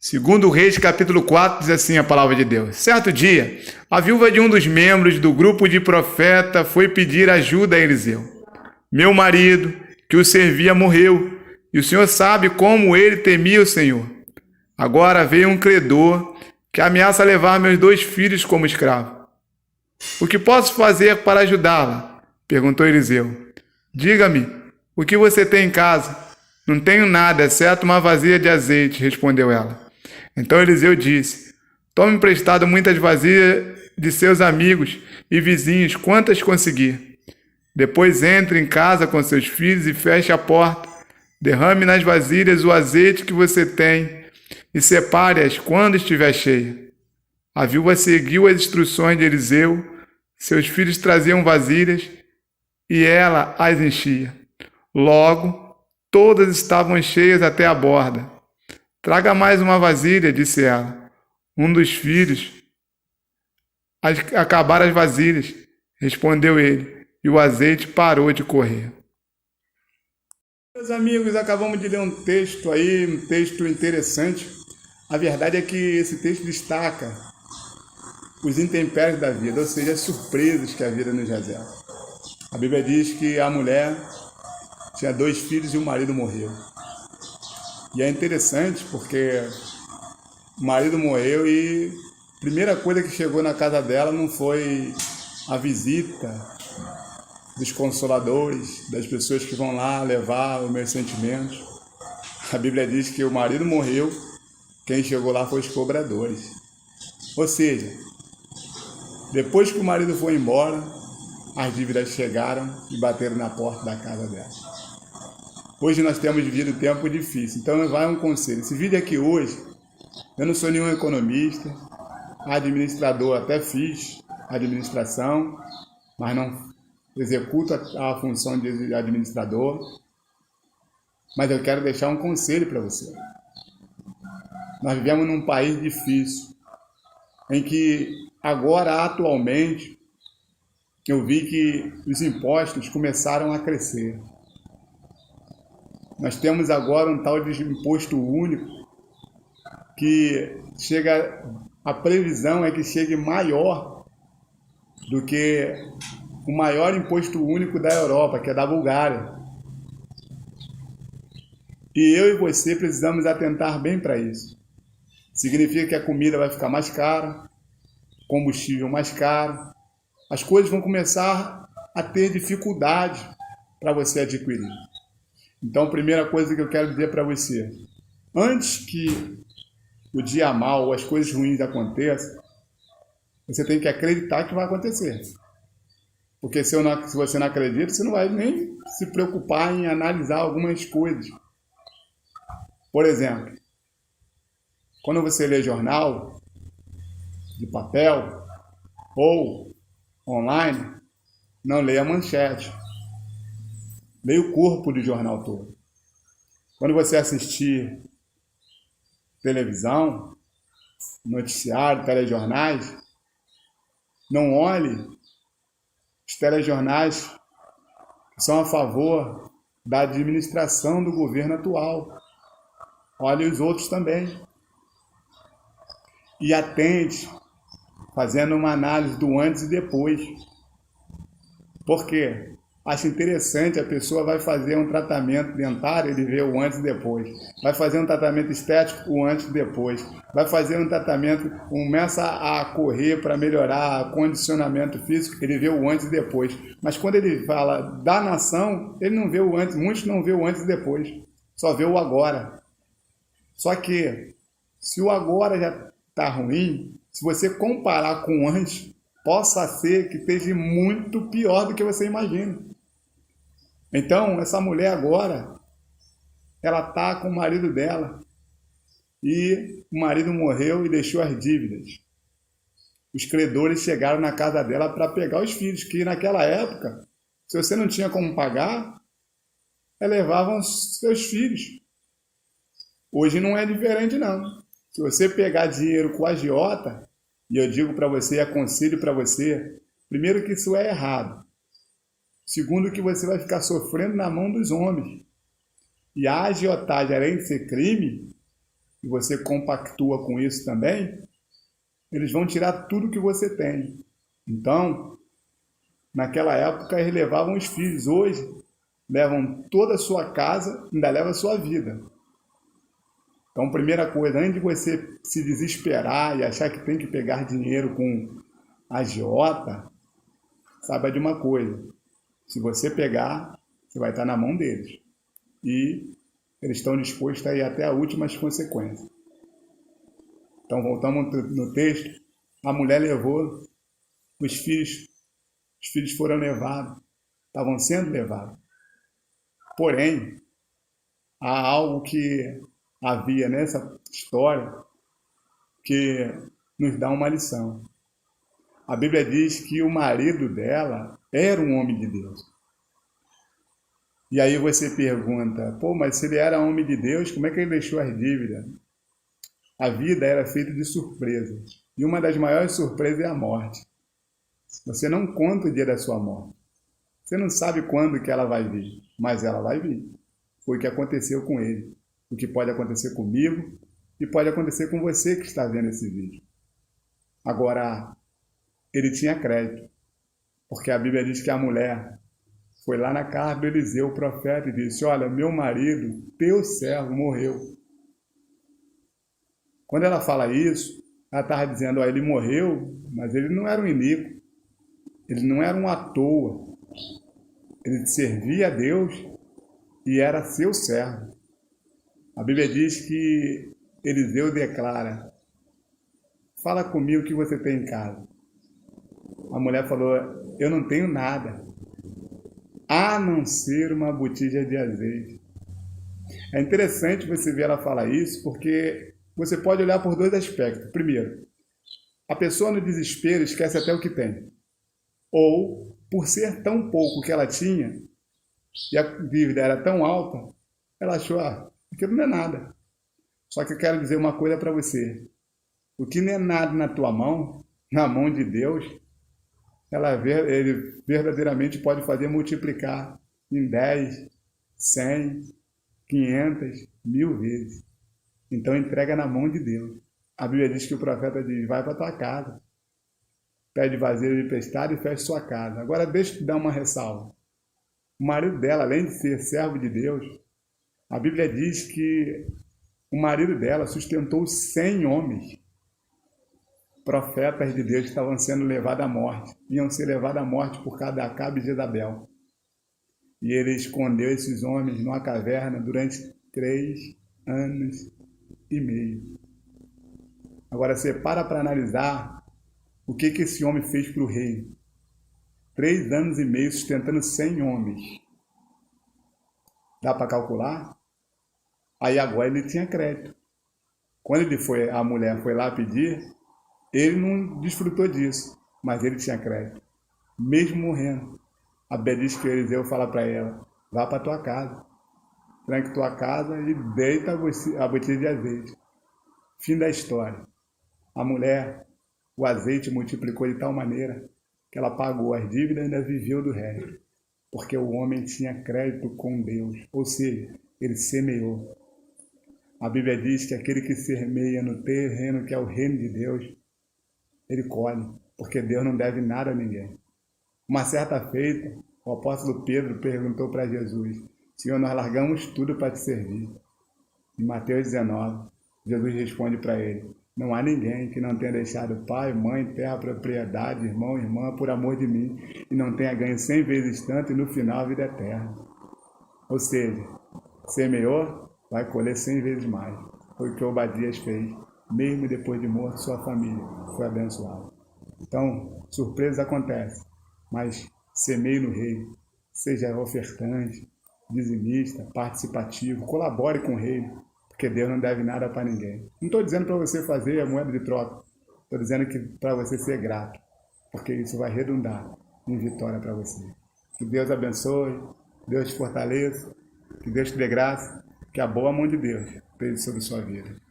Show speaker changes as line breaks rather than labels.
Segundo Reis, capítulo 4, diz assim a palavra de Deus. Certo dia, a viúva de um dos membros do grupo de profeta foi pedir ajuda a Eliseu. Meu marido, que o servia, morreu, e o Senhor sabe como ele temia o Senhor. Agora veio um credor que ameaça levar meus 2 filhos como escravo. O que posso fazer para ajudá-la? Perguntou Eliseu. Diga-me, o que você tem em casa? Não tenho nada, exceto uma vasilha de azeite, respondeu ela. Então Eliseu disse, tome emprestado muitas vasilhas de seus amigos e vizinhos, quantas conseguir. Depois entre em casa com seus filhos e feche a porta. Derrame nas vasilhas o azeite que você tem e separe-as quando estiver cheia. A viúva seguiu as instruções de Eliseu, seus filhos traziam vasilhas e ela as enchia. Logo, todas estavam cheias até a borda. Traga mais uma vasilha, disse ela. Um dos filhos, acabaram as vasilhas, respondeu ele, e o azeite parou de correr. Meus amigos, acabamos de ler um texto aí, um texto interessante. A verdade é que esse texto destaca os intempéries da vida, ou seja, as surpresas que a vida nos reserva. A Bíblia diz que a mulher tinha 2 filhos e o marido morreu. E é interessante porque o marido morreu e a primeira coisa que chegou na casa dela não foi a visita dos consoladores, das pessoas que vão lá levar os meus sentimentos. A Bíblia diz que o marido morreu, quem chegou lá foi os cobradores. Ou seja, depois que o marido foi embora, as dívidas chegaram e bateram na porta da casa dela. Hoje nós temos vivido um tempo difícil, então vai um conselho. Esse vídeo aqui hoje, eu não sou nenhum economista, administrador, até fiz administração, mas não executo a função de administrador. Mas eu quero deixar um conselho para você. Nós vivemos num país difícil, em que agora, atualmente, eu vi que os impostos começaram a crescer. Nós temos agora um tal de imposto único que a previsão é que chegue maior do que o maior imposto único da Europa, que é da Bulgária. E eu e você precisamos atentar bem para isso. Significa que a comida vai ficar mais cara, combustível mais caro, as coisas vão começar a ter dificuldade para você adquirir. Então, a primeira coisa que eu quero dizer para você, antes que o dia mal ou as coisas ruins aconteçam, você tem que acreditar que vai acontecer. Porque se você não acredita, você não vai nem se preocupar em analisar algumas coisas. Por exemplo, quando você lê jornal de papel ou online, não leia a manchete. Leia o corpo do jornal todo. Quando você assistir televisão, noticiário, telejornais, não olhe os telejornais que são a favor da administração do governo atual. Olhe os outros também. E atente, fazendo uma análise do antes e depois. Por quê? Acho interessante, a pessoa vai fazer um tratamento dentário, ele vê o antes e depois. Vai fazer um tratamento estético, o antes e depois. Vai fazer um tratamento, começa a correr para melhorar o condicionamento físico, ele vê o antes e depois. Mas quando ele fala da nação, ele não vê o antes, muitos não vê o antes e depois. Só vê o agora. Só que, se o agora já está ruim, se você comparar com o antes, possa ser que esteja muito pior do que você imagina. Então, essa mulher agora, ela está com o marido dela e o marido morreu e deixou as dívidas. Os credores chegaram na casa dela para pegar os filhos, que naquela época, se você não tinha como pagar, levavam seus filhos. Hoje não é diferente, não. Se você pegar dinheiro com agiota, e eu digo para você, aconselho para você, primeiro que isso é errado. Segundo que você vai ficar sofrendo na mão dos homens. E a agiotagem, além de ser crime, e você compactua com isso também, eles vão tirar tudo que você tem. Então, naquela época, eles levavam os filhos. Hoje, levam toda a sua casa, ainda leva a sua vida. Então, primeira coisa, antes de você se desesperar e achar que tem que pegar dinheiro com agiota, saiba de uma coisa. Se você pegar, você vai estar na mão deles. E eles estão dispostos a ir até as últimas consequências. Então, voltamos no texto. A mulher levou os filhos foram levados, estavam sendo levados. Porém, há algo que havia nessa história que nos dá uma lição. A Bíblia diz que o marido dela era um homem de Deus. E aí você pergunta, mas se ele era homem de Deus, como é que ele deixou as dívidas? A vida era feita de surpresas. E uma das maiores surpresas é a morte. Você não conta o dia da sua morte. Você não sabe quando que ela vai vir, mas ela vai vir. Foi o que aconteceu com ele. O que pode acontecer comigo e pode acontecer com você que está vendo esse vídeo. Agora, ele tinha crédito, porque a Bíblia diz que a mulher foi lá na casa do Eliseu, o profeta, e disse, olha, meu marido, teu servo, morreu. Quando ela fala isso, ela estava dizendo, ele morreu, mas ele não era um iníquo, ele não era um à toa, ele servia a Deus e era seu servo. A Bíblia diz que Eliseu declara, fala comigo o que você tem em casa. A mulher falou, eu não tenho nada, a não ser uma botija de azeite. É interessante você ver ela falar isso, porque você pode olhar por dois aspectos. Primeiro, a pessoa no desespero esquece até o que tem. Ou, por ser tão pouco que ela tinha, e a dívida era tão alta, ela achou, aquilo não é nada. Só que eu quero dizer uma coisa para você. O que não é nada na tua mão, na mão de Deus, ele verdadeiramente pode fazer multiplicar em 10, 100, 500, 1000 vezes. Então entrega na mão de Deus. A Bíblia diz que o profeta diz, vai para tua casa, pede vasilha emprestada e fecha sua casa. Agora deixa eu te dar uma ressalva. O marido dela, além de ser servo de Deus, a Bíblia diz que o marido dela sustentou 100 homens, profetas de Deus que estavam sendo levados à morte. Iam ser levados à morte por causa de Acabe e Jezabel. E ele escondeu esses homens numa caverna durante 3 anos e meio. Agora você para analisar o que esse homem fez para o rei. 3 anos e meio sustentando 100 homens. Dá para calcular? Aí agora ele tinha crédito. Quando a mulher foi lá pedir, ele não desfrutou disso, mas ele tinha crédito. Mesmo morrendo. A Bíblia diz que o Eliseu fala para ela, vá para tua casa, tranque tua casa e deita a botija de azeite. Fim da história. A mulher, o azeite multiplicou de tal maneira que ela pagou as dívidas e ainda viveu do resto. Porque o homem tinha crédito com Deus, ou seja, ele semeou. A Bíblia diz que aquele que semeia no terreno que é o reino de Deus, ele colhe, porque Deus não deve nada a ninguém. Uma certa feita, o apóstolo Pedro perguntou para Jesus, Senhor, nós largamos tudo para te servir. Em Mateus 19, Jesus responde para ele, não há ninguém que não tenha deixado pai, mãe, terra, propriedade, irmão, irmã, por amor de mim, e não tenha ganho 100 vezes tanto e no final a vida eterna. Ou seja, semeou, vai colher 100 vezes mais. Foi o que Obadias fez. Mesmo depois de morto, sua família foi abençoada. Então, surpresas acontecem, mas semeie no reino. Seja ofertante, dizimista, participativo, colabore com o reino, porque Deus não deve nada para ninguém. Não estou dizendo para você fazer a moeda de troca, estou dizendo que para você ser grato, porque isso vai redundar em vitória para você. Que Deus abençoe, Deus te fortaleça, que Deus te dê graça, que a boa mão de Deus esteja sobre sua vida.